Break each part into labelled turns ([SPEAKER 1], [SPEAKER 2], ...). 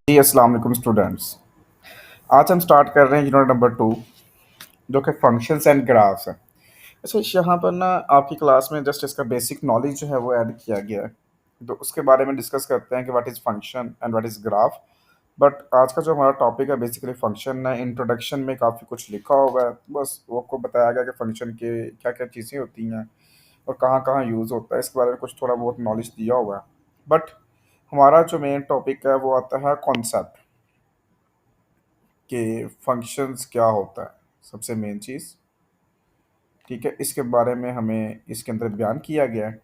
[SPEAKER 1] जी अस्सलाम वालेकुम स्टूडेंट्स। आज हम स्टार्ट कर रहे हैं यूनिट नंबर 2 जो कि फंक्शंस एंड ग्राफ्स है। अच्छा यहाँ पर ना आपकी क्लास में जस्ट इसका बेसिक नॉलेज जो है वो ऐड किया गया है, तो उसके बारे में डिस्कस करते हैं कि what is function and what is graph. But आज का जो हमारा टॉपिक है बेसिकली फंक्शन है। इंट्रोडक्शन में काफ़ी कुछ लिखा हुआ है, बस वो आपको बताया गया कि फंक्शन के क्या क्या चीज़ें होती हैं और कहाँ कहाँ यूज़ होता है, इसके बारे में कुछ थोड़ा बहुत नॉलेज दिया हुआ है। बट हमारा जो मेन टॉपिक है वो आता है कॉन्सेप्ट कि फंक्शंस क्या होता है, सबसे मेन चीज़। ठीक है, इसके बारे में हमें इसके अंदर बयान किया गया है।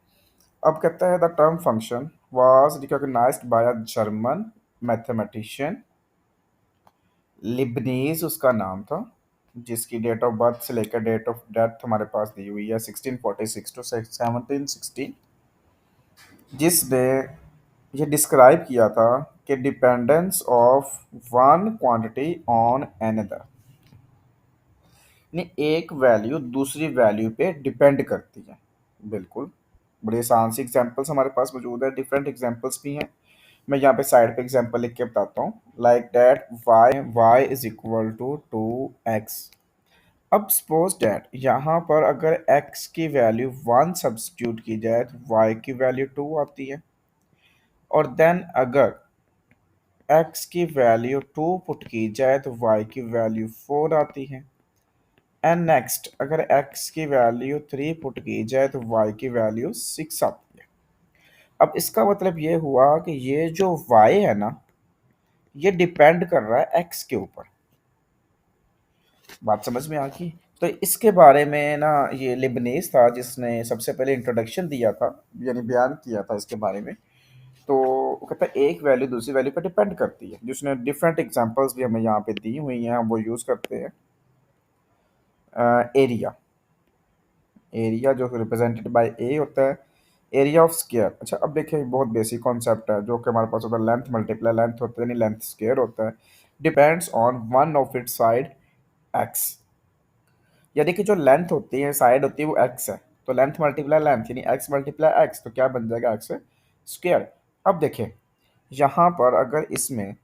[SPEAKER 1] अब कहता है the term function was recognized by a German mathematician Leibniz उसका नाम था, जिसकी डेट ऑफ बर्थ से लेकर डेट ऑफ डेथ हमारे पास दी हुई है 1646 टू 1716, जिसने ये डिस्क्राइब किया था कि dependence of one quantity on another, यानी एक वैल्यू दूसरी वैल्यू पे डिपेंड करती है। बिल्कुल, बड़े आसान से एग्जांपल्स हमारे पास मौजूद है, डिफरेंट एग्जांपल्स भी हैं। मैं यहाँ पे साइड पे एग्जांपल लिख के बताता हूँ। Like that y is equal to 2x। अब सपोज दैट यहाँ पर अगर x की वैल्यू 1 सब्स्टिट्यूट की जाए तो y की वैल्यू 2 आती है, और देन अगर x की वैल्यू 2 पुट की जाए तो y की वैल्यू 4 आती है। एंड नेक्स्ट अगर x की वैल्यू 3 पुट की जाए तो y की वैल्यू 6 आती है। अब इसका मतलब ये हुआ कि ये जो y है ना, ये डिपेंड कर रहा है x के ऊपर। बात समझ में आ गई? तो इसके बारे में ना ये लिबनीज था जिसने सबसे पहले इंट्रोडक्शन दिया था, यानी बयान किया था इसके बारे में। तो वो कहता है एक वैल्यू दूसरी वैल्यू पर डिपेंड करती है, जिसने डिफरेंट एग्जांपल्स भी हमें यहाँ पे दी हुई हैं, हम वो यूज़ करते हैं। एरिया, एरिया जो रिप्रेजेंटेड बाय ए होता है, एरिया ऑफ स्क्वायर। अच्छा अब देखिए बहुत बेसिक कॉन्सेप्ट है जो कि हमारे पास होता है, लेंथ मल्टीप्लाई लेंथ होता है, यानी लेंथ स्क्वायर होता है। Depends on one of its side x, यानी कि जो लेंथ होती है साइड होती है वो एक्स है, तो लेंथ मल्टीप्लाई लेंथ यानी एक्स मल्टीप्लाई एक्स, तो क्या बन जाएगा एक्स स्क्वायर। अब देखिए यहाँ पर अगर इसमें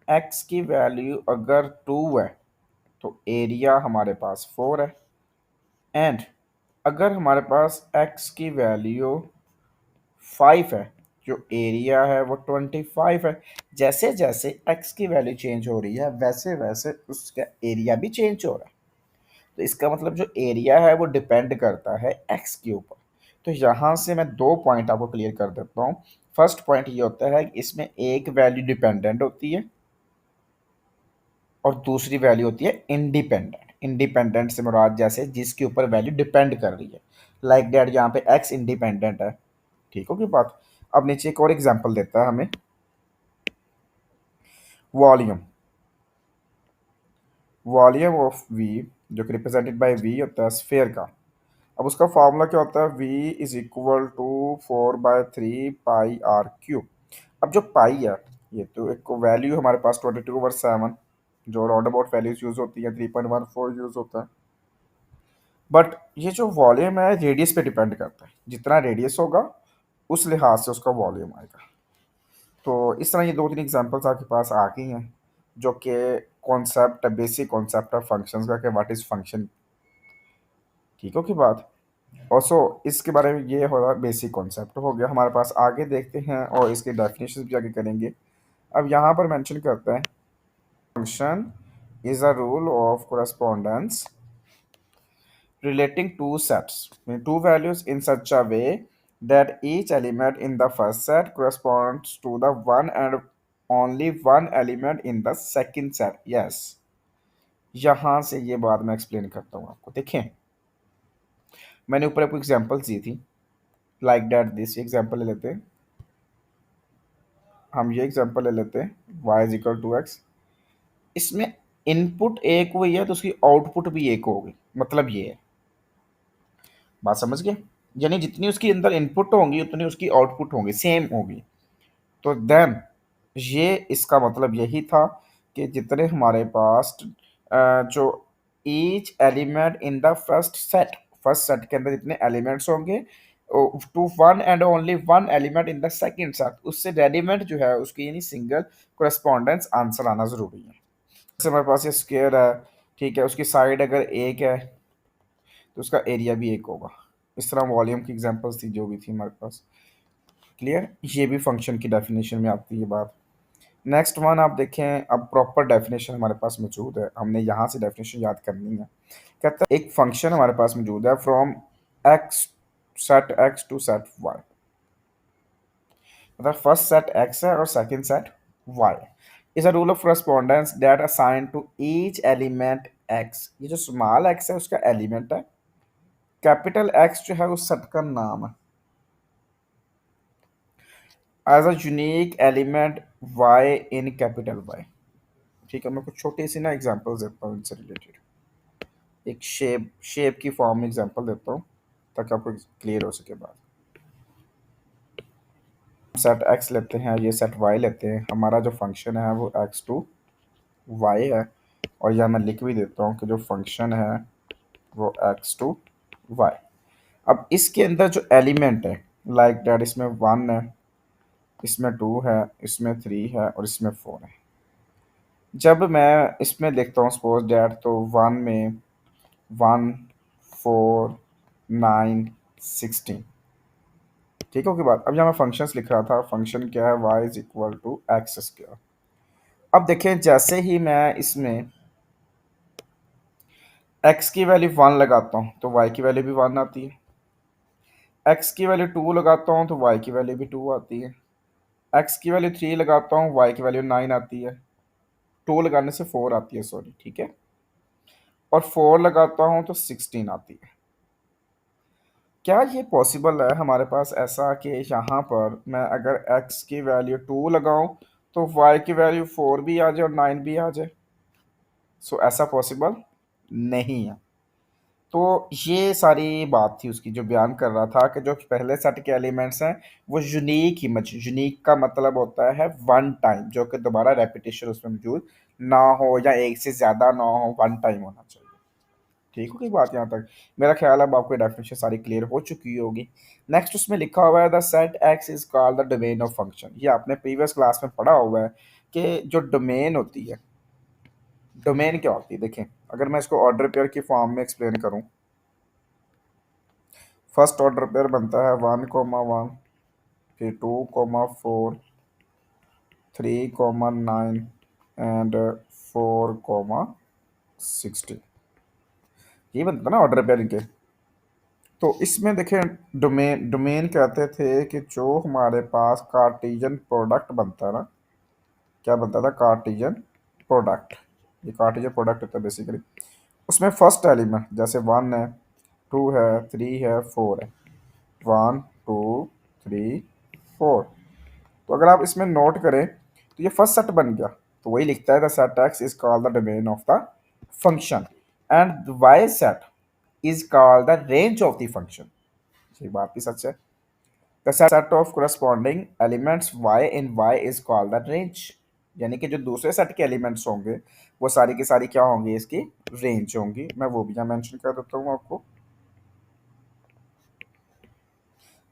[SPEAKER 1] एक्स की वैल्यू अगर 2 है तो एरिया हमारे पास 4 है। एंड अगर हमारे पास x की वैल्यू 5 है, जो एरिया है वो 25 है। जैसे जैसे x की वैल्यू चेंज हो रही है वैसे वैसे उसका एरिया भी चेंज हो रहा है। तो इसका मतलब जो एरिया है वो डिपेंड करता है x के ऊपर। तो यहाँ से मैं दो पॉइंट आपको क्लियर कर देता हूँ। फर्स्ट पॉइंट ये होता है कि इसमें एक वैल्यू डिपेंडेंट होती है और दूसरी वैल्यू होती है इंडिपेंडेंट। इंडिपेंडेंट से मुराद जैसे जिसके ऊपर वैल्यू डिपेंड कर रही है, लाइक दैट यहाँ पे एक्स इंडिपेंडेंट है। ठीक होगी बात। अब नीचे एक और एग्जांपल देता है हमें, वॉल्यूम। वॉल्यूम ऑफ वी जो कि रिप्रेजेंटेड बाय वी होता है स्फेयर का। अब उसका फॉर्मूला क्या होता है, v is equal to 4/3 pi r cube. अब जो पाई है ये तो एक वैल्यू हमारे पास 22/7, जो राउंड अबाउट वैल्यूज यूज होती है 3.14 यूज होता है। बट ये जो वॉल्यूम है रेडियस पे डिपेंड करता है, जितना रेडियस होगा उस लिहाज से उसका वॉल्यूम आएगा। तो इस तरह ये दो तीन एग्जांपल्स आपके पास आ गई हैं जो कि कॉन्सेप्ट, बेसिक कॉन्सेप्ट है फंक्शंस का कि व्हाट इज़ फंक्शन। ठीक हो की बात। और सो इसके बारे में ये होगा बेसिक कॉन्सेप्ट हो गया हमारे पास। आगे देखते हैं और इसके डेफिनेशन भी आगे करेंगे। अब यहाँ पर मेंशन करते हैं function is a rule of correspondence relating two sets, mean two values in such a way that each element in the first set corresponds to the one and only one element in the second set. Yes, यहाँ से ये बात मैं explain करता हूँ आपको। देखें मैंने ऊपर आपको एग्जांपल्स दी थी, लाइक दैट दिस एग्जांपल ले लेते हैं हम, ये एग्जांपल ले लेते हैं y is equal to x. इसमें इनपुट एक हुई है तो उसकी आउटपुट भी एक होगी, मतलब ये है। बात समझ गए? यानी जितनी उसकी अंदर इनपुट होंगी उतनी उसकी आउटपुट होंगी, सेम होगी। तो देन ये इसका मतलब यही था कि जितने हमारे पास जो each element in the first set के अंदर जितने एलिमेंट्स होंगे to one and only one element in the second set, उससे एलिमेंट जो है उसकी यानी सिंगल कोरेस्पॉन्डेंस आंसर आना जरूरी है। जैसे हमारे पास ये स्क्वायर है, ठीक है, उसकी साइड अगर एक है तो उसका एरिया भी एक होगा। इस तरह वॉल्यूम की एग्जांपल्स थी जो भी थी हमारे पास। क्लियर, ये भी फंक्शन की डेफिनेशन में आती है बात। नेक्स्ट वन आप देखें, अब प्रॉपर डेफिनेशन हमारे पास मौजूद है, हमने यहाँ से डेफिनेशन याद करनी है। कहता है एक फंक्शन हमारे पास मौजूद है from x, set x to set y, मतलब फर्स्ट सेट एक्स है और second set y, is a rule of correspondence that assign to each element x. ये जो स्मॉल एक्स है उसका एलिमेंट है, कैपिटल एक्स जो है उस सेट का नाम है, as a unique element y in capital y. ठीक है, मैं कुछ छोटी सी ना एग्जांपल्स देता हूँ इनसे रिलेटेड। एक शेप की फॉर्म में एग्जांपल देता हूँ ताकि आपको क्लियर हो सके बात। सेट एक्स लेते हैं, ये सेट वाई लेते हैं, हमारा जो फंक्शन है वो एक्स टू वाई है, और यह मैं लिख भी देता हूँ कि जो फंक्शन है वो एक्स टू वाई। अब इसके अंदर जो एलिमेंट है लाइक डैट, इसमें वन है, इसमें टू है, इसमें थ्री है और इसमें फोर है। जब मैं इसमें देखता हूँ सपोज डैट, तो वन में वन, फोर, नाइन, 16। ठीक है, ओके बात। अब यहाँ मैं फंक्शंस लिख रहा था, फंक्शन क्या है, y is equal to x square. अब देखें जैसे ही मैं इसमें x की वैल्यू वन लगाता हूँ तो y की वैल्यू भी वन आती है, x की वैल्यू टू लगाता हूँ तो y की वैल्यू भी टू आती है, x की वैल्यू थ्री लगाता हूँ y की वैल्यू नाइन आती है, टू लगाने से फोर आती है, सॉरी, ठीक है, और फोर लगाता हूँ तो 16 आती है। क्या ये पॉसिबल है हमारे पास ऐसा कि यहाँ पर मैं अगर x की वैल्यू टू लगाऊं तो y की वैल्यू फोर भी आ जाए और नाइन भी आ जाए? सो ऐसा पॉसिबल नहीं है। तो ये सारी बात थी उसकी, जो बयान कर रहा था कि जो पहले सेट के एलिमेंट्स हैं वो यूनिक इमेज, यूनिक का मतलब होता है वन टाइम, जो कि दोबारा रेपिटेशन उसमें मौजूद ना हो या एक से ज़्यादा ना हो, वन टाइम होना चाहिए। ठीक होगी बात यहाँ तक? मेरा ख्याल है अब आपको डेफिनेशन सारी क्लियर हो चुकी होगी। नेक्स्ट उसमें लिखा हुआ है the set x is called the domain of function. ये आपने प्रीवियस क्लास में पढ़ा हुआ है कि जो डोमेन होती है, डोमेन क्या होती है? देखें, अगर मैं इसको ऑर्डर पेयर की फॉर्म में एक्सप्लेन करूं, फर्स्ट ऑर्डर पेयर बनता है वन कोमा वन, फिर two comma four, three comma nine and four comma 16। ये बनता है ना ऑर्डर पेयर इनके। तो इसमें देखें, डोमेन डोमेन कहते थे कि जो हमारे पास कार्टेशियन प्रोडक्ट बनता है ना, क्या बनता था? Cartesian product. ये कार्टेशियन प्रोडक्ट होता है बेसिकली। उसमें फर्स्ट एलिमेंट जैसे वन है, टू है, थ्री है, फोर है, वन टू थ्री फोर। तो अगर आप इसमें नोट करें तो ये फर्स्ट सेट बन गया। तो वही लिखता है the set x is called the domain of the function and y set is called the range of the function. ये बात भी सच है। The set of corresponding elements y in y is called the range। यानी कि जो दूसरे set के एलिमेंट्स होंगे वो सारी की सारी क्या होंगी? इसकी रेंज होंगी। मैं वो भी यहाँ मेंशन कर देता हूँ आपको।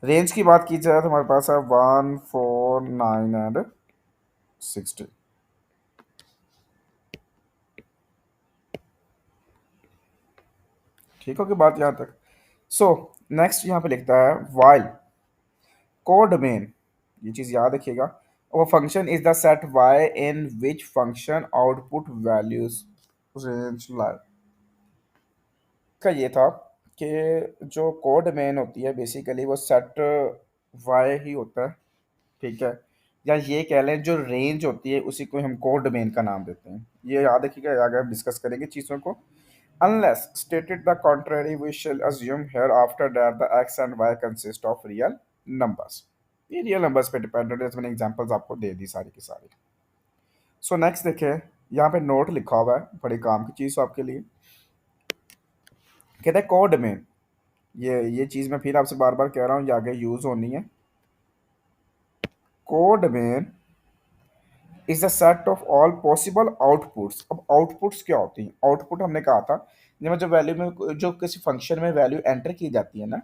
[SPEAKER 1] रेंज की बात की जाए तो हमारे पास है वन, फोर, नाइन एंड 16। ठीक होगी बात यहाँ तक? सो नेक्स्ट यहाँ पे लिखता है वाइल कोडोमेन। ये चीज़ याद रखिएगा। और function is the set y in which function output values range like. का ये था कि जो कोडोमेन होती है बेसिकली वो सेट वाई ही होता है, ठीक है, या ये कह लें जो रेंज होती है उसी को हम कोडोमेन का नाम देते हैं। ये याद रखिएगा, आगे हम डिस्कस करेंगे चीज़ों को। Unless stated the contrary, we shall assume hereafter that the x and y consist of real numbers। ये रियल नंबर्स पे डिपेंडेंट है, मैंने एग्जांपल्स आपको दे दी सारी की सारी। सो नेक्स्ट देखें, यहाँ पे नोट लिखा हुआ है, बड़ी काम की चीज़ आपके लिए। कहते हैं कोड में, ये चीज़ मैं फिर आपसे बार बार कह रहा हूँ, ये आगे यूज़ होनी है। कोड में is the set of all possible outputs. अब आउटपुट्स क्या होती हैं? आउटपुट हमने कहा था जब वैल्यू में जो किसी फंक्शन में वैल्यू एंटर की जाती है ना,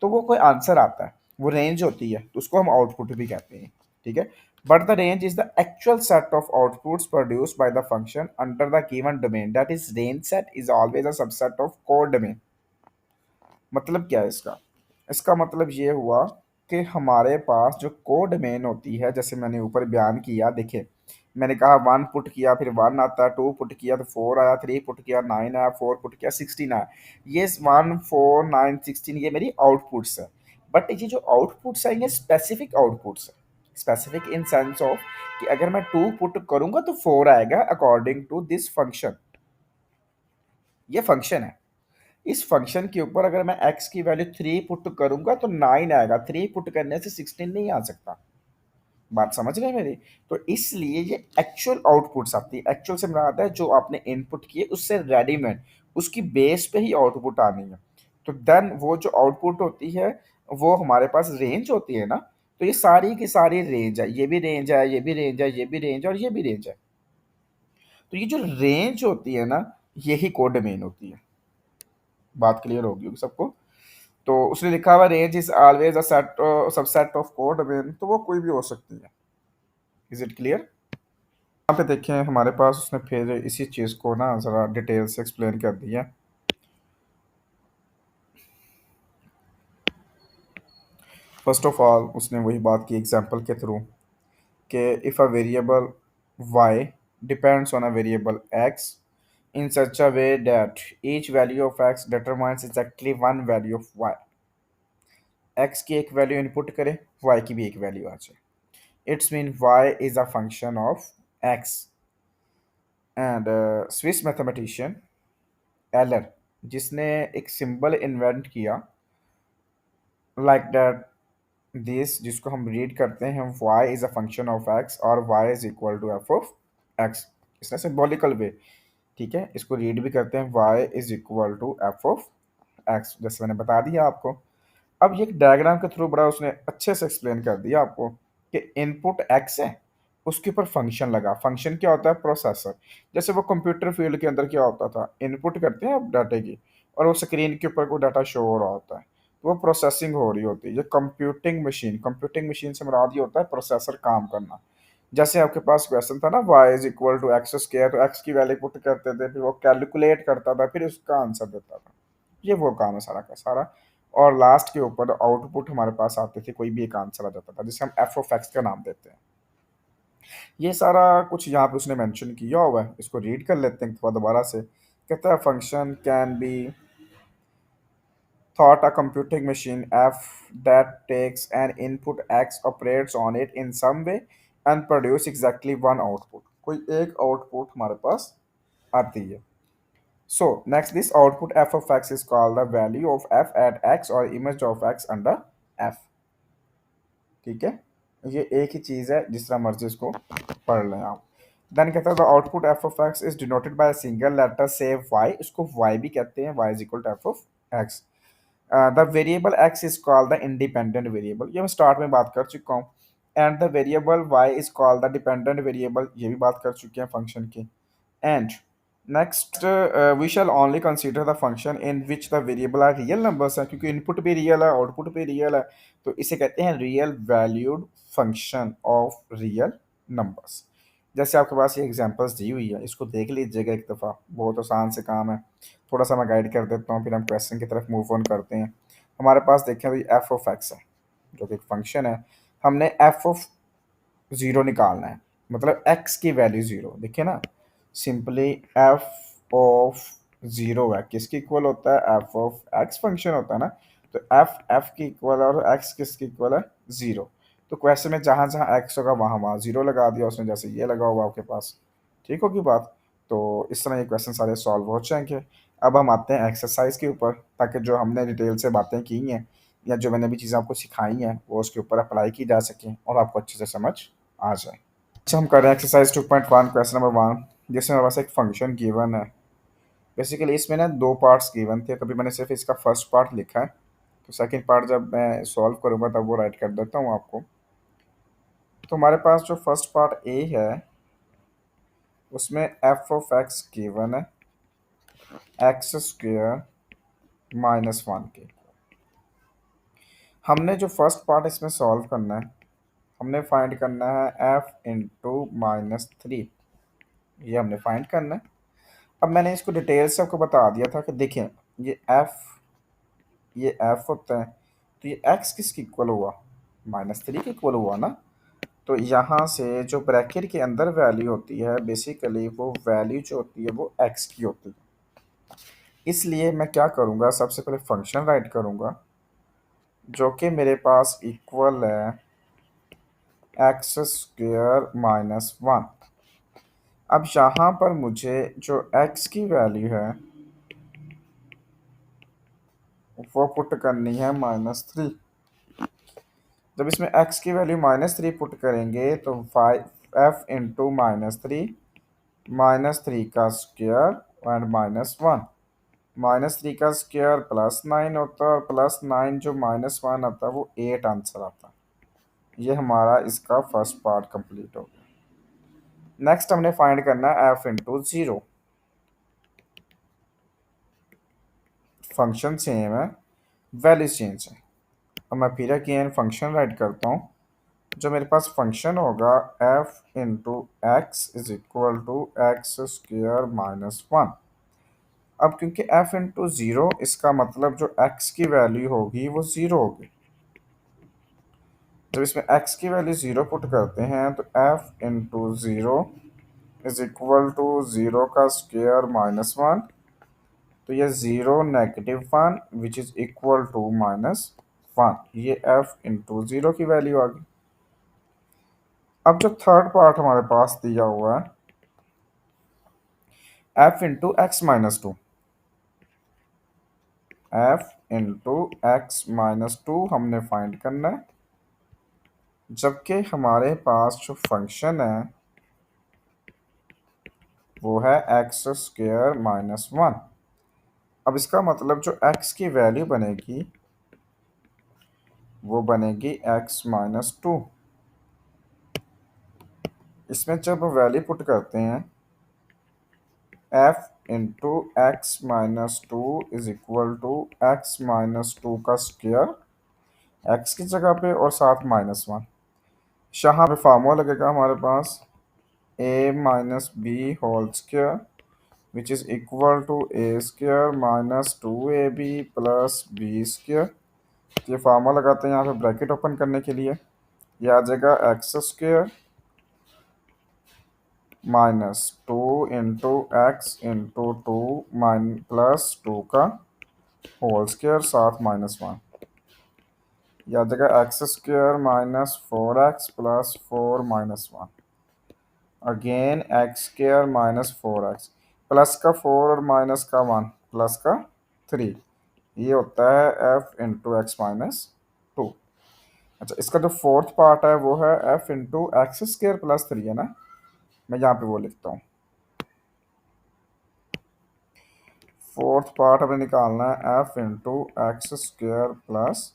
[SPEAKER 1] तो वो कोई आंसर आता है, वो रेंज होती है, तो उसको हम आउटपुट भी कहते हैं। ठीक है। But the range is the actual set of outputs produced by the function under the given domain, that is range set is always a subset of code domain. मतलब क्या है इसका? इसका मतलब ये हुआ कि हमारे पास जो कोड मेन होती है, जैसे मैंने ऊपर बयान किया, देखिए मैंने कहा 1 पुट किया फिर 1 आता है, 2 पुट किया तो 4 आया, 3 पुट किया 9 आया, 4 पुट किया 16 आया। ये 1 4 9 16 ये मेरी आउटपुट्स है। बट ये जो आउटपुट्स है ये स्पेसिफिक आउटपुट्स है। स्पेसिफिक इन सेंस ऑफ कि अगर मैं 2 पुट करूंगा तो 4 आएगा अकॉर्डिंग टू दिस फंक्शन। ये फंक्शन है। इस फंक्शन के ऊपर अगर मैं x की वैल्यू 3 पुट करूंगा तो 9 आएगा, 3 पुट करने से 16 नहीं आ सकता। बात समझ रहे हैं मेरी? तो इसलिए ये एक्चुअल आउटपुट्स आती है। एक्चुअल से मेरा आता है जो आपने इनपुट किए उससे रेडीमेड, उसकी बेस पे ही आउटपुट आनी है। तो देन वो जो आउटपुट होती है वो हमारे पास रेंज होती है ना। तो ये सारी की सारी रेंज है, ये भी रेंज है, ये भी रेंज है, ये भी रेंज है और ये भी रेंज है। तो ये जो रेंज होती है ना, यही कोड डोमेन होती है। बात क्लियर होगी होगी सबको? तो उसने लिखा हुआ range is always a set subset of code domain, तो वो कोई भी हो सकती है। Is it clear? यहाँ पे देखें हमारे पास उसने फिर इसी चीज़ को ना ज़रा डिटेल से एक्सप्लेन कर दिया। फर्स्ट ऑफ ऑल उसने वही बात की एग्जांपल के थ्रू कि if a variable y depends on a variable x in such a way that each value of x determines exactly one value of y, x की एक वैल्यू इनपुट करे, y की भी एक वैल्यू आ जाए, it's mean y is a function of x। And Swiss mathematician Euler, जिसने एक सिंबल इन्वेंट किया लाइक दैट दिस, जिसको हम रीड करते हैं y is a function of x और y is equal to f of x, इसने symbolical way, ठीक है, इसको रीड भी करते हैं y is equal to f of x, जैसे मैंने बता दिया आपको। अब ये एक डायग्राम के थ्रू बड़ा उसने अच्छे से एक्सप्लेन कर दिया आपको कि इनपुट x है, उसके ऊपर फंक्शन लगा। फंक्शन क्या होता है? प्रोसेसर। जैसे वो कंप्यूटर फील्ड के अंदर क्या होता था, इनपुट करते हैं आप डाटे की और वो स्क्रीन के ऊपर कोई डाटा शो हो रहा होता है, तो वो प्रोसेसिंग हो रही होती है। ये कंप्यूटिंग मशीन से मुराद ये होता है प्रोसेसर काम करना। जैसे आपके पास क्वेश्चन था ना y is equal to x square, तो x की वैल्यू पुट करते थे, फिर वो कैलकुलेट करता था, फिर उसका आंसर देता था। ये वो काम है सारा का सारा। और लास्ट के ऊपर आउटपुट हमारे पास आते थे, कोई भी एक आंसर आ जाता था जिसे हम एफ ऑफ एक्स का नाम देते हैं। ये सारा कुछ यहाँ पे उसने मेंशन किया हुआ है, इसको रीड कर लेते हैं थोड़ा दोबारा से। कहता है function can be thought a computing machine f that takes an input x, operates on it in some way and produce exactly one output। कोई एक आउटपुट हमारे पास आती है। So next this output f of x is called the value of f at x or image of x under f। ठीक है, ये एक ही चीज़ है, जिस तरह मर्जी इसको पढ़ लें आप। देन कहता है the output f of x is denoted by single letter से वाई, उसको वाई भी कहते हैं, y is equal to f of x. The variable x is called the independent variable, ये मैं स्टार्ट में बात कर चुका हूँ। And the variable y is called the dependent variable, ये भी बात कर चुके हैं फंक्शन की। And next we shall only consider the function in which the variable are real numbers है, क्योंकि इनपुट भी रियल है आउटपुट भी रियल है, तो इसे कहते हैं real valued function of real numbers. जैसे आपके पास ये एग्जांपल्स दी हुई है, इसको देख लीजिएगा एक दफ़ा, बहुत आसान से काम है। थोड़ा सा मैं गाइड कर देता हूँ, फिर हम क्वेश्चन की तरफ मूव ऑन करते हैं। हमारे पास देखें भाई एफ ऑफ एक्स है, जो कि एक फंक्शन है। हमने एफ ऑफ ज़ीरो निकालना है, मतलब एक्स की वैल्यू ज़ीरो, देखिए ना, सिंपली एफ ऑफ ज़ीरो है किसके इक्वल होता है? एफ ऑफ एक्स फंक्शन होता है ना। तो एफ एफ की इक्वल है और एक्स किसके इक्वल है? ज़ीरो। तो क्वेश्चन में जहाँ जहाँ एक्स होगा वहाँ वहाँ ज़ीरो लगा दिया उसने, जैसे ये लगा हुआ आपके पास। ठीक होगी बात? तो इस तरह ये क्वेश्चन सारे सॉल्व हो जाएंगे। अब हम आते हैं एक्सरसाइज के ऊपर, ताकि जो हमने डिटेल से बातें की हैं या जो मैंने भी चीज़ें आपको सिखाई हैं वो उसके ऊपर अप्लाई की जा सकें और आपको अच्छे से समझ आ जाए। अच्छा, हम कर रहे हैं एक्सरसाइज 2.1 क्वेश्चन नंबर 1, जिसमें हमारे पास एक फंक्शन गिवन है। बेसिकली इसमें ना दो पार्ट्स गिवन थे, कभी मैंने सिर्फ इसका फर्स्ट पार्ट लिखा है, तो सेकंड पार्ट जब मैं सॉल्व करूँगा तब वो राइट कर देता हूँ आपको। तो हमारे पास जो फर्स्ट पार्ट ए है उसमें एफ ऑफ एक्स गिवन है एक्स स्क्वेयर माइनस वन के, हमने जो फर्स्ट पार्ट इसमें सॉल्व करना है, हमने फाइंड करना है एफ इंटू -3। ये हमने फाइंड करना है। अब मैंने इसको डिटेल से आपको बता दिया था कि देखें, ये एफ ये एफ होता है, तो ये एक्स किसकी इक्वल हुआ, -3 के इक्वल हुआ ना। तो यहाँ से जो ब्रैकेट के अंदर वैल्यू होती है, बेसिकली वो वैल्यू जो होती है वो एक्स की होती है। इसलिए मैं क्या करूँगा, सबसे पहले फंक्शन राइट करूँगा जो कि मेरे पास इक्वल है x² - 1। अब यहाँ पर मुझे जो x की वैल्यू है वो पुट करनी है -3। जब इसमें x की वैल्यू -3 पुट करेंगे तो 5f इंटू -3 का स्क्वायर एंड -1, -3 का स्क्वायर +9 होता है, और +9 जो -1 आता है वो 8 आंसर आता है। ये हमारा इसका फर्स्ट पार्ट कंप्लीट हो गया। नेक्स्ट हमने फाइंड करना है f इंटू 0। फंक्शन सेम है, वैल्यू चेंज है। अब मैं फिर अगेन फंक्शन राइट करता हूँ। जो मेरे पास फंक्शन होगा f into x is equal to x² - 1। अब क्योंकि f इंटू 0, इसका मतलब जो x की वैल्यू होगी वो 0 होगी। जब इसमें x की वैल्यू 0 पुट करते हैं तो f into 0 is equal to 0 का स्क्वायर -1। तो ये 0 -1 विच इज इक्वल टू -1। ये f इंटू 0 की वैल्यू आ गई। अब जो थर्ड पार्ट हमारे पास दिया हुआ है f into x-2। f into x-2 हमने फाइंड करना है, जबकि हमारे पास जो फंक्शन है वो है x² - 1। अब इसका मतलब जो x की वैल्यू बनेगी वो बनेगी x-2। इसमें जब वैल्यू पुट करते हैं f into x-2 is equal to x-2 का स्क्वायर x की जगह पे और साथ -1। यहाँ पे फार्मूला लगेगा हमारे पास a - b whole square which is equal to a² - 2ab plus b²। ये फार्मूला लगाते हैं यहाँ पे ब्रैकेट ओपन करने के लिए। ये आ जाएगा x² -2 इंटू एक्स इंटू 2 +2 का होल स्क्वायर साथ -1। यह आ जाएगा x² - 4x plus 4 -1। Again x² - 4x plus का 4 और माइनस का 1 प्लस का 3। ये होता है f इंटू x-2। अच्छा, इसका जो फोर्थ पार्ट है वो है f इंटू x² + 3 है ना। मैं यहाँ पे वो लिखता हूँ। फोर्थ पार्ट हमें निकालना है f इंटू x² +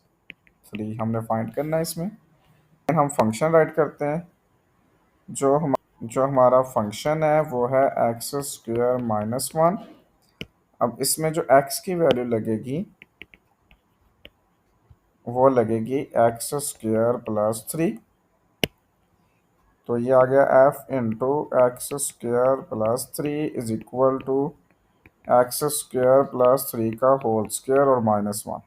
[SPEAKER 1] 3 हमने फाइंड करना है इसमें। हम फंक्शन राइट करते हैं। जो हमारा फंक्शन है वो है x² - 1। अब इसमें जो x की वैल्यू लगेगी वो लगेगी x² + 3। तो ये आ गया f into x² + 3 is equal to x² + 3 का होल स्क्वायर और -1।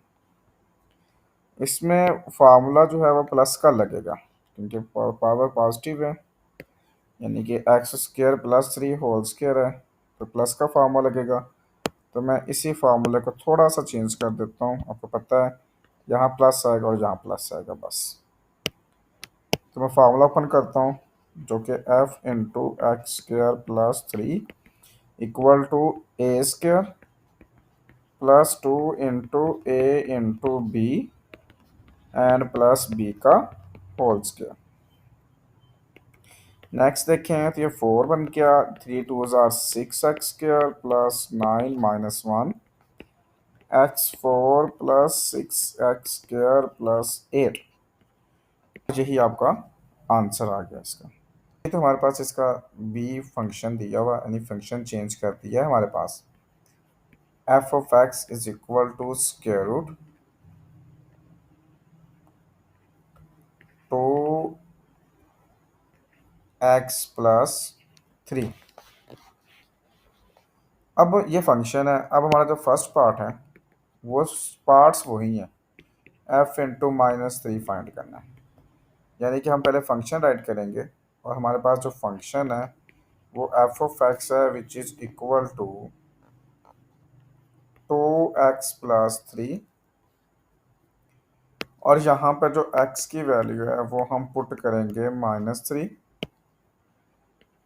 [SPEAKER 1] इसमें फार्मूला जो है वो प्लस का लगेगा क्योंकि पावर पॉजिटिव है, यानी कि x² + 3 होल स्क्वायर है तो प्लस का फार्मूला लगेगा। तो मैं इसी फार्मूले को थोड़ा सा चेंज कर देता हूँ। आपको पता है यहाँ प्लस आएगा और यहाँ प्लस आएगा बस। तो मैं फार्मूला ओपन करता हूँ जो कि f into x² + 3 equal to a² + 2 into a into b and plus b का होल स्क्वायर। नेक्स्ट देखें तो ये 4 बन गया, 3 × 2 = 6x² + 9 -1 x4 + 6x² + 8। यही आपका आंसर आ गया इसका। ये तो हमारे पास इसका बी फंक्शन दिया हुआ, यानी फंक्शन चेंज कर दिया है हमारे पास। f of x is equal to square root x plus 3। अब ये फंक्शन है। अब हमारा जो फर्स्ट पार्ट है वो पार्ट्स वही हैं, एफ इंटू -3 फाइंड करना है। यानी कि हम पहले फंक्शन राइट करेंगे और हमारे पास जो फंक्शन है वो एफ ऑफ एक्स है which is equal to 2x+3। और यहाँ पर जो x की वैल्यू है वो हम पुट करेंगे -3,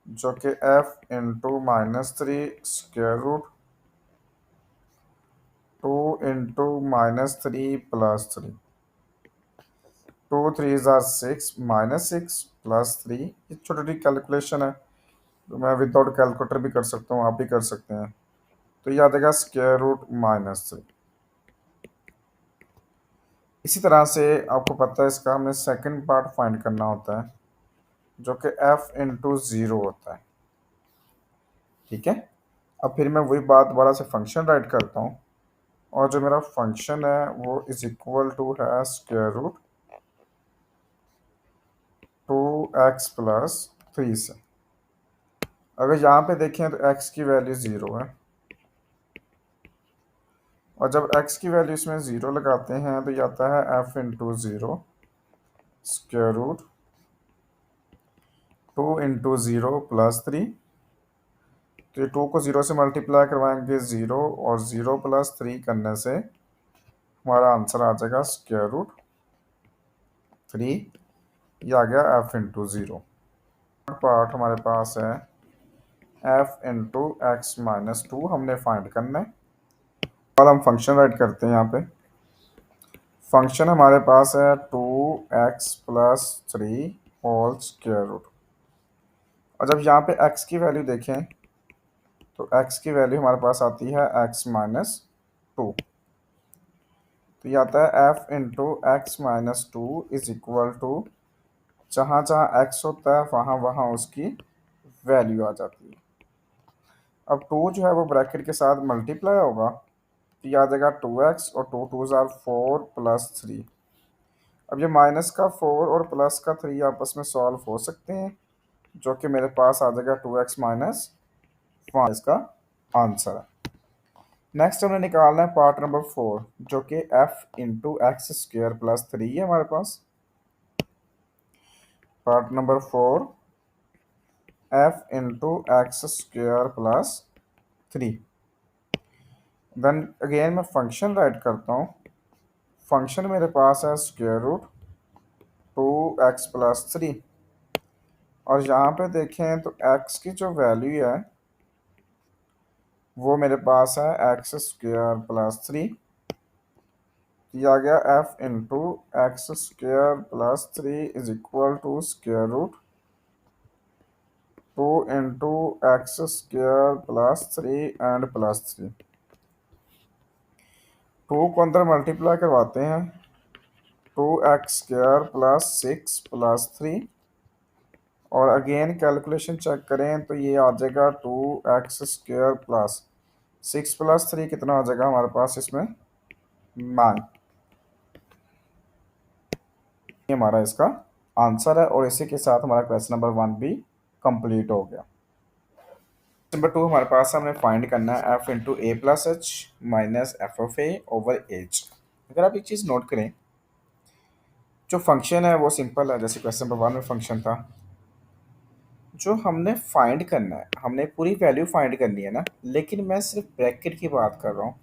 [SPEAKER 1] जो कि f into -3 square root 2 into -3 + 3। 2 3 ज़ार 6 -6 +3। ये छोटी छोटी कैलकुलेशन है तो मैं विदाउट कैलकुलेटर भी कर सकता हूँ, आप भी कर सकते हैं। तो ये आ जाएगा स्क्वायर रूट -3। इसी तरह से आपको पता है इसका हमें सेकंड पार्ट फाइंड करना होता है जो कि f इंटू 0 होता है। ठीक है। अब फिर मैं वही बात दोबारा से फंक्शन राइट करता हूँ और जो मेरा फंक्शन है वो इज इक्वल टू है स्क्वायर रूट 2x+3 से। अगर यहाँ पे देखें तो x की वैल्यू 0 है और जब x की वैल्यू इसमें 0 लगाते हैं तो ये आता है f into 0 square root 2 into 0 + 3। तो ये 2 को 0 से मल्टीप्लाई करवाएंगे 0 और 0 + 3 करने से हमारा आंसर आ जाएगा स्क्वायर रूट 3। ये आ गया f इंटू 0। पार्ट हमारे पास है f इंटू x-2 हमने फाइंड करना है। और हम फंक्शन राइट करते हैं यहाँ पे। फंक्शन हमारे पास है 2x+3 होल स्क्वायर रूट। और जब यहाँ पे x की वैल्यू देखें तो x की वैल्यू हमारे पास आती है x-2। तो ये आता है f into x-2 is equal to, जहाँ जहाँ x होता है वहाँ वहाँ उसकी वैल्यू आ जाती है। अब 2 जो है वो ब्रैकेट के साथ मल्टीप्लाई होगा तो ये आ जाएगा 2x और 2 2 ज़ार 4 + 3। अब ये माइनस का 4 और प्लस का 3 आपस में सॉल्व हो सकते हैं, जो कि मेरे पास आ जाएगा 2x-1 इसका आंसर है। नेक्स्ट हमें निकालना है पार्ट नंबर 4 जो कि f इंटू x² + 3 है हमारे पास। Part number 4 f into x² + 3। Then again मैं फंक्शन राइट करता हूँ। फंक्शन मेरे पास है स्क्वायर रूट 2x+3। और यहाँ पे देखें तो x की जो वैल्यू है वो मेरे पास है x² + 3। ये आ गया f into x² + 3 is equal to square root 2 into x² + 3 and +3। 2 को अंदर मल्टीप्लाई करवाते हैं 2x² + 6 + 3। और अगेन कैलकुलेशन चेक करें तो ये आ जाएगा 2x² + 6 + 3 कितना आ जाएगा हमारे पास इसमें 9। ये हमारा इसका आंसर है और इसी के साथ हमारा क्वेश्चन नंबर 1 भी कंप्लीट हो गया। नंबर 2 हमारे पास हमने फाइंड करना है f into a+h minus f of A over H. अगर आप एक चीज़ नोट करें, जो फंक्शन है वो सिंपल है जैसे क्वेश्चन नंबर 1 में फंक्शन था। जो हमने फाइंड करना है, हमने पूरी वैल्यू फाइंड करनी है ना, लेकिन मैं सिर्फ ब्रैकेट की बात कर रहा हूँ।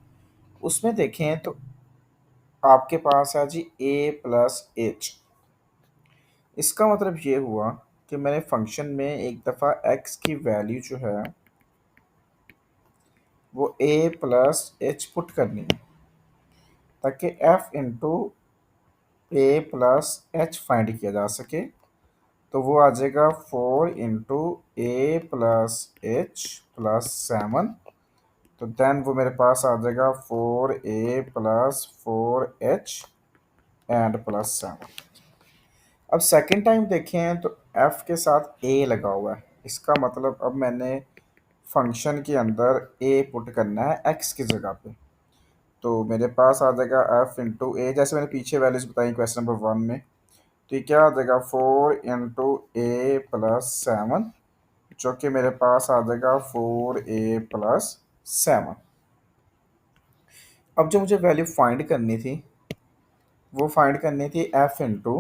[SPEAKER 1] उसमें देखें तो आपके पास है जी a+h। इसका मतलब ये हुआ कि मैंने फंक्शन में एक दफ़ा x की वैल्यू जो है वो a+h पुट करनी है ताकि f इंटू a+h फाइंड किया जा सके। तो वो आ जाएगा 4 इंटू a+h + 7। तो देन वो मेरे पास आ जाएगा 4a+4h एंड +7। अब सेकंड टाइम देखें तो f के साथ a लगा हुआ है। इसका मतलब अब मैंने फंक्शन के अंदर a पुट करना है x की जगह पे। तो मेरे पास आ जाएगा f इंटू ए, जैसे मैंने पीछे वैल्यूज बताई क्वेश्चन नंबर 1 में। तो ये क्या आ जाएगा 4 × A + 7, जो कि मेरे पास आ जाएगा 4A + 7। अब जो मुझे वैल्यू फाइंड करनी थी वो फाइंड करनी थी f into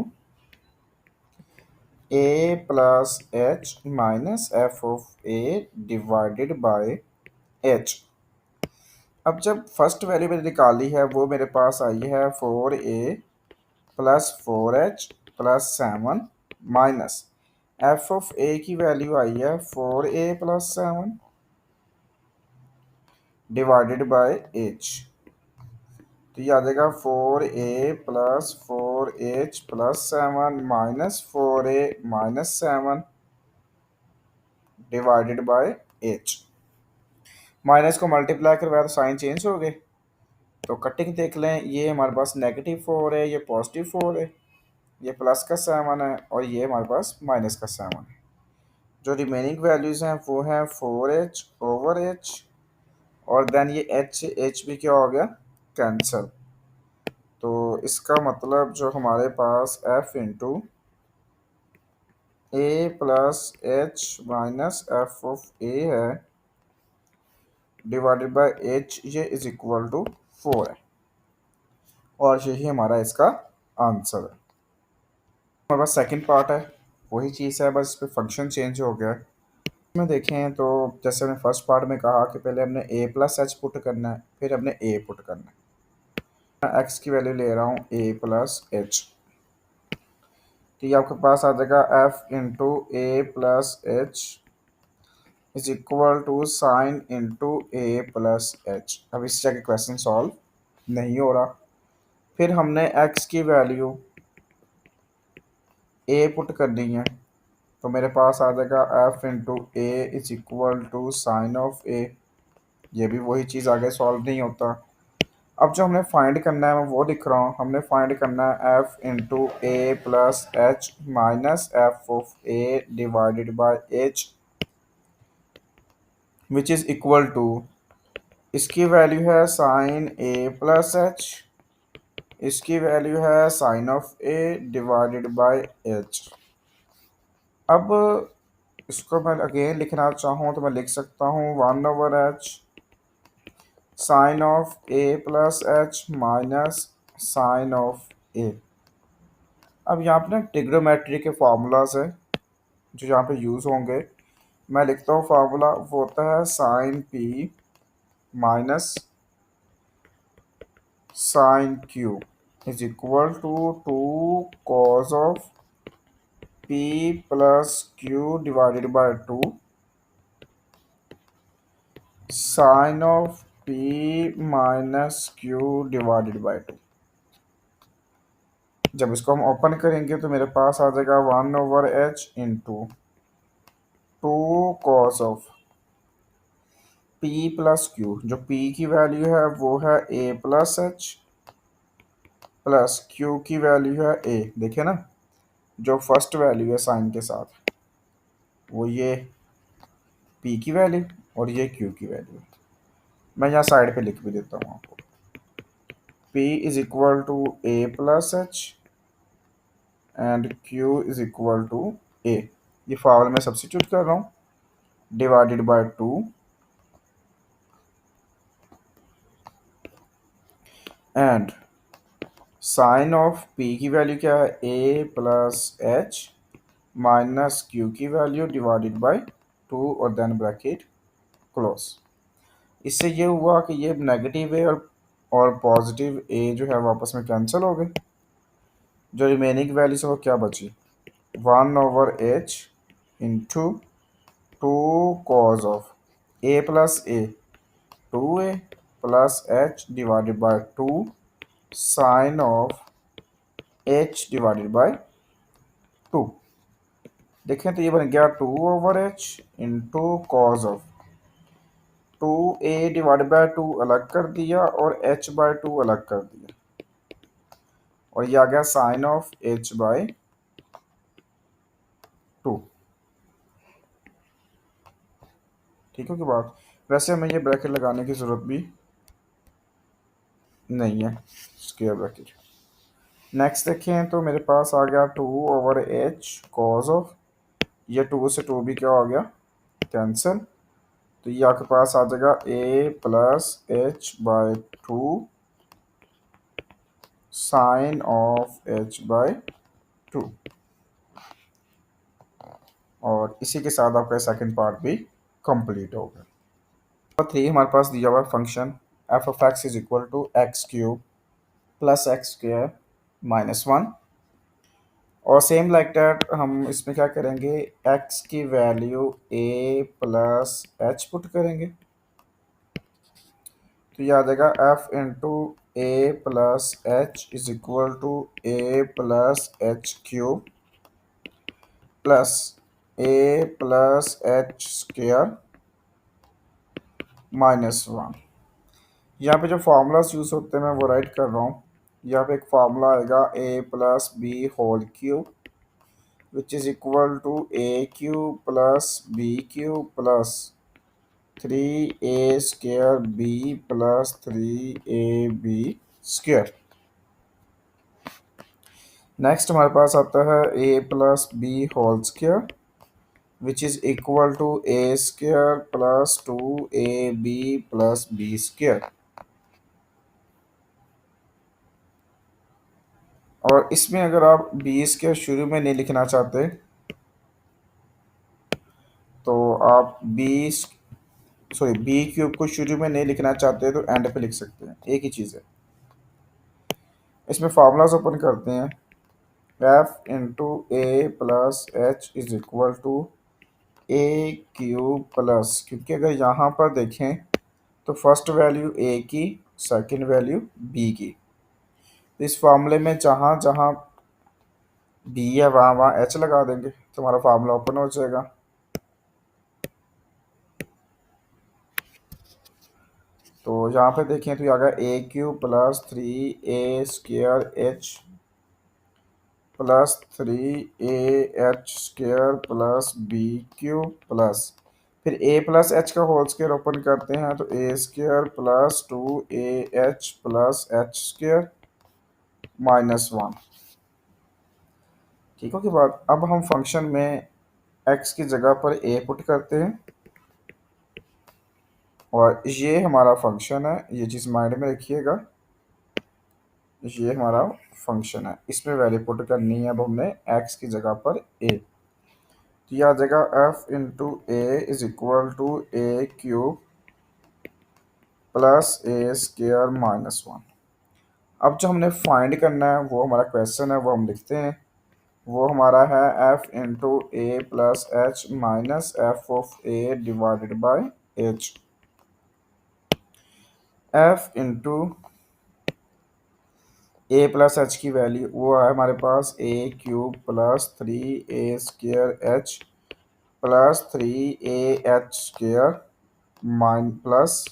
[SPEAKER 1] A + H - f(a) divided by h। अब जब फर्स्ट वैल्यू मैंने निकाली है वो मेरे पास आई है 4A + 4H + 7 माइनस f(a) की वैल्यू आई है 4A + 7 डिवाइडेड बाय h। तो ये आ जाएगा 4A + 4H + 7 minus 4A - 7 divided by h। Minus को मल्टीप्लाई करवाया तो साइन चेंज हो गए। तो कटिंग देख लें, ये हमारे पास -4 है, ये +4 है, ये +7 है और ये हमारे पास -7 है। जो रिमेनिंग वैल्यूज़ हैं वो हैं 4H/H और देन ये H भी क्या हो गया, कैंसिल। तो इसका मतलब जो हमारे पास f into A + H - f(a) है डिवाइडेड बाय h, ये इज इक्वल टू 4 है और यही हमारा इसका आंसर है। हमारे पास सेकंड पार्ट है, वही चीज़ है, बस इस पे फंक्शन चेंज हो गया है। इसमें देखें तो जैसे हमने फर्स्ट पार्ट में कहा कि पहले हमने A + H पुट करना है, फिर हमने A पुट करना है। मैं x की वैल्यू ले रहा हूँ A + H, तो ये आपके पास आ जाएगा f into A + H is equal to sine into A + H। अब इस जगह क्वेश्चन सॉल्व नहीं हो रहा। फिर हमने x की वैल्यू A पुट करनी है, तो मेरे पास आ जाएगा f into A is equal to sine of A। ये भी वही चीज़ आगे सॉल्व नहीं होता। अब जो हमने फाइंड करना है मैं वो लिख रहा हूँ। हमने फाइंड करना है f into A + H minus f(a) divided by h which is equal to, इसकी वैल्यू है साइन A + H, इसकी वैल्यू है sine of A divided by h। अब इसको मैं अगेन लिखना चाहूँ तो मैं लिख सकता हूँ 1/h sine of A + H minus sine of A। अब यहाँ पे ना ट्रिग्नोमेट्री के फार्मूलाज है जो यहाँ पे यूज़ होंगे। मैं लिखता हूँ फार्मूला, वो होता है sine P minus sine Q is equal to 2 cos of P + Q divided by 2 sine of P minus Q divided by 2। जब इसको हम ओपन करेंगे तो मेरे पास आ जाएगा 1/h into 2 cos of P + Q। जो P की वैल्यू है वो है A + H प्लस Q की वैल्यू है A। देखिए ना, जो फर्स्ट वैल्यू है साइन के साथ वो ये P की वैल्यू और ये Q की वैल्यू। मैं यहाँ साइड पे लिख भी देता हूँ आपको। P is equal to A + H and Q is equal to A। ये फार्मूला में सब्स्टिट्यूट कर रहा हूँ, divided by 2 and sine of P की वैल्यू क्या है A + H माइनस Q की वैल्यू डिवाइडेड बाय 2 और देन ब्रैकेट क्लोज। इससे ये हुआ कि ये नेगेटिव ए और पॉजिटिव ए जो है वापस में कैंसिल हो गए। जो रिमेनिंग वैल्यूज है वो क्या बची, 1/h into 2 cos of A + A 2A plus H divided by 2 sine of H divided by 2। देखें तो ये बन गया 2/h into cos of 2A divided by 2 अलग कर दिया और H/2 अलग कर दिया और ये आ गया साइन ऑफ H/2। ठीक है कि बात। वैसे हमें ये ब्रैकेट लगाने की ज़रूरत भी नहीं है, स्क्वायर ब्रैकेट। नेक्स्ट देखें तो मेरे पास आ गया 2/h कॉज ऑफ, ये 2 से 2 भी क्या हो गया, कैंसिल। तो ये आपके पास आ जाएगा a+h/2 साइन ऑफ h/2। और इसी के साथ आपका सेकंड पार्ट भी कंप्लीट हो गया। नंबर 3 हमारे पास दिया हुआ function f(x) is equal to x³ plus x² -1। और सेम लाइक दैट हम इसमें क्या करेंगे, x की वैल्यू a+h पुट करेंगे। तो ये आ जाएगा f(a+h) is equal to a+h³ plus a+h² -1। यहाँ पे जो फार्मूलाज यूज़ होते हैं मैं वो राइट कर रहा हूँ। यहाँ पे एक फार्मूला आएगा a+b² which is equal to a³ + b³ plus 3a² b plus 3ab²। Next हमारे पास आता है a+b² which is equal to a² plus 2ab plus b²। और इसमें अगर आप 20 के शुरू में नहीं लिखना चाहते तो आप b³ को शुरू में नहीं लिखना चाहते तो एंड पे लिख सकते हैं, एक ही चीज़ है। इसमें फार्मूलाज ओपन करते हैं। f(a+h) is equal to a³ plus, क्योंकि अगर यहाँ पर देखें तो फर्स्ट वैल्यू a की, सेकंड वैल्यू b की। इस फार्मूले में जहाँ जहाँ b है वहाँ वहाँ h लगा देंगे तो हमारा फार्मूला ओपन हो जाएगा। तो यहाँ पे देखें तो ये आ गया a³ plus 3a² plus 3ah² plus b³ plus फिर a+h का होल स्क्वायर ओपन करते हैं तो a² plus 2ah plus h² -1। ठीक हो की बात। अब हम फंक्शन में x की जगह पर a पुट करते हैं और ये हमारा फंक्शन है, ये चीज़ माइंड में रखिएगा, ये हमारा फंक्शन है, इसमें वैल्यू पुट करनी है। अब हमने x की जगह पर a, तो यह आ जाएगा f(a) is equal to a³ plus a² -1। अब जो हमने फाइंड करना है वो हमारा क्वेश्चन है, वो हम लिखते हैं। वो हमारा है f(a+h) minus f(a) divided by h। f(a+h) की वैल्यू वो है हमारे पास a³ plus 3a² h plus 3ah² plus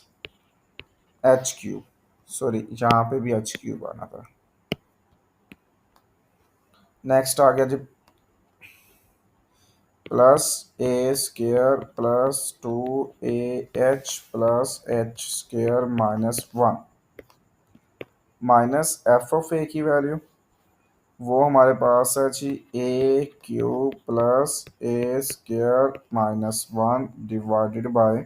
[SPEAKER 1] h³। Sorry यहाँ पे भी h³ आना था। नेक्स्ट आ गया जी plus a² plus 2ah plus h² -1 minus f(a) की वैल्यू वो हमारे पास है जी a³ plus a² -1 divided by,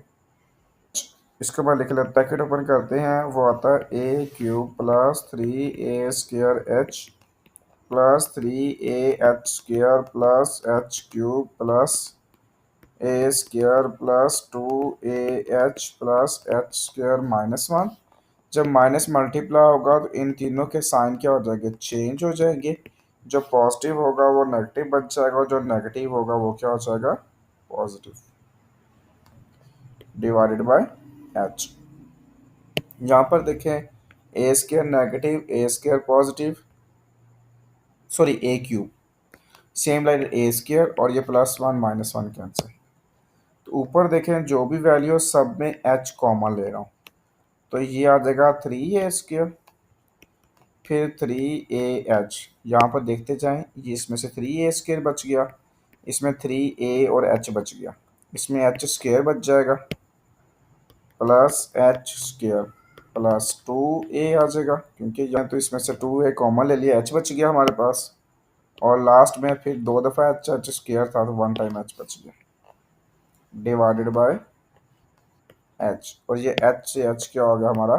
[SPEAKER 1] इसके बाद लिख लेते ब्रैकेट ओपन करते हैं, वो आता है a³ plus 3a² h plus 3ah² plus h³ plus a² plus 2ah plus h² -1। जब माइनस मल्टीप्लाई होगा तो इन तीनों के साइन क्या हो जाएंगे, चेंज हो जाएंगे। जो पॉजिटिव होगा वो नेगेटिव बन जाएगा और जो नेगेटिव होगा वो क्या हो जाएगा, पॉजिटिव डिवाइडेड बाय h। यहाँ पर देखें a² negative a² positive, sorry a³ same line a² और ये +1 -1 कैंसिल। तो ऊपर देखें जो भी वैल्यू सब में h कॉमन ले रहा हूँ तो ये आ जाएगा 3a², फिर 3ah। यहाँ पर देखते जाएं, ये इसमें से 3a² बच गया, इसमें 3a और h बच गया, इसमें h² बच जाएगा प्लस h²। प्लस 2a आ जाएगा, क्योंकि यहाँ तो इसमें से 2a कॉमन ले लिया, h बच गया हमारे पास। और लास्ट में फिर 2 दफ़ा h स्क्वायर था तो 1 टाइम h बच गया, डिवाइडेड बाय h। और ये h से h क्या हो गया हमारा,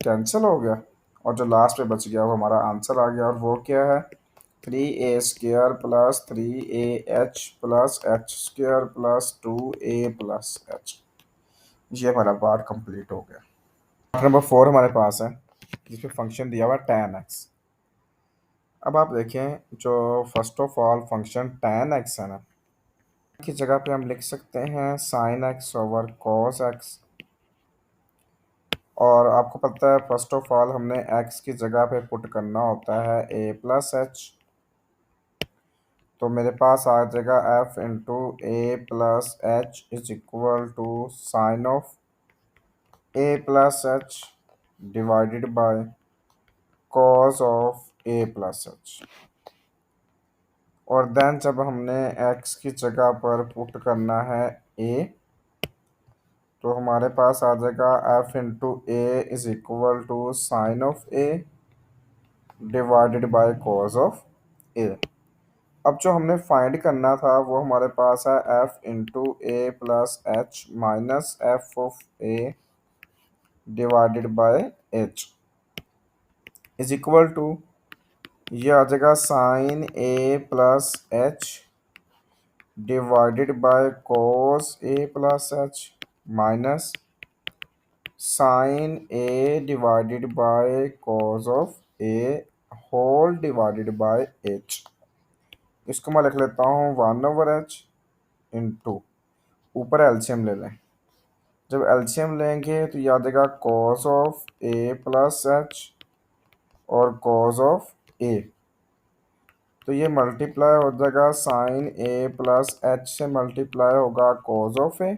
[SPEAKER 1] कैंसिल हो गया। और जो लास्ट में बच गया वो हमारा आंसर आ गया, और वो क्या है, 3a² plus 3ah plus h square plus 2a plus h। ये हमारा पार्ट कंप्लीट हो गया। पार्ट नंबर 4 हमारे पास है, जिसमें फंक्शन दिया हुआ tan x। अब आप देखें, जो first of all function tan x है ना, की जगह पे हम लिख सकते हैं sin x over cos x। और आपको पता है फर्स्ट ऑफ ऑल हमने x की जगह पे पुट करना होता है a प्लस एच। तो मेरे पास आ जाएगा f into a plus h is equal to sine of a plus h divided by cos of a plus h. और देन जब हमने x की जगह पर पुट करना है a, तो हमारे पास आ जाएगा f into a is equal to sine of a divided by cos of a। अब जो हमने फाइंड करना था वो हमारे पास है f into a plus h minus f of a divided by h is equal to, ये आ जाएगा sine a plus h divided by cos a plus h minus sine a divided by cos of a whole divided by h। इसको मैं लिख लेता हूँ 1/h into, ऊपर LCM ले लें। जब एलसीएम लेंगे तो याद आएगा cos of a plus h और कॉस ऑफ a, तो ये मल्टीप्लाई हो जाएगा साइन a प्लस एच से मल्टीप्लाई होगा cos of a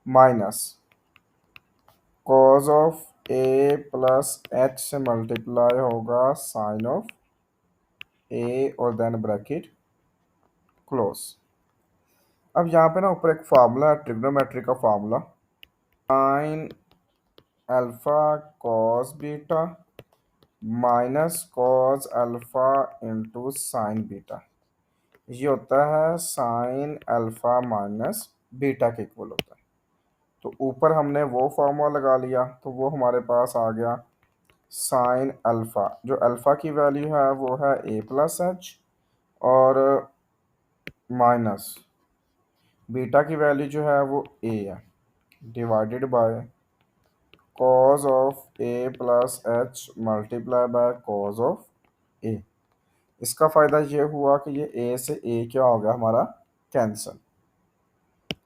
[SPEAKER 1] minus cos of a plus H से मल्टीप्लाई होगा साइन ऑफ a और देन ब्रैकेट क्लोज। अब यहाँ पे ना ऊपर एक फार्मूला है, ट्रिग्नोमेट्री का formula, sine alpha cos beta minus cos alpha into sine beta. ये होता है साइन अल्फा माइनस बीटा के इक्वल होता है। तो ऊपर हमने वो फार्मूला लगा लिया, तो वो हमारे पास आ गया साइन अल्फा, जो अल्फा की वैल्यू है वो है a प्लस एच, और माइनस बीटा की वैल्यू जो है वो a है, divided by cos of a plus H multiply by cos of a। इसका फ़ायदा ये हुआ कि ये a से a क्या हो गया हमारा, कैंसिल।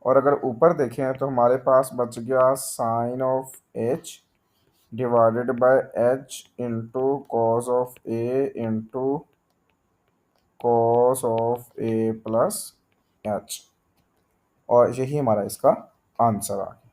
[SPEAKER 1] और अगर ऊपर देखें तो हमारे पास बच गया sine of h divided by h into cos of a into cos of a plus h। और यही हमारा इसका आंसर आ गया।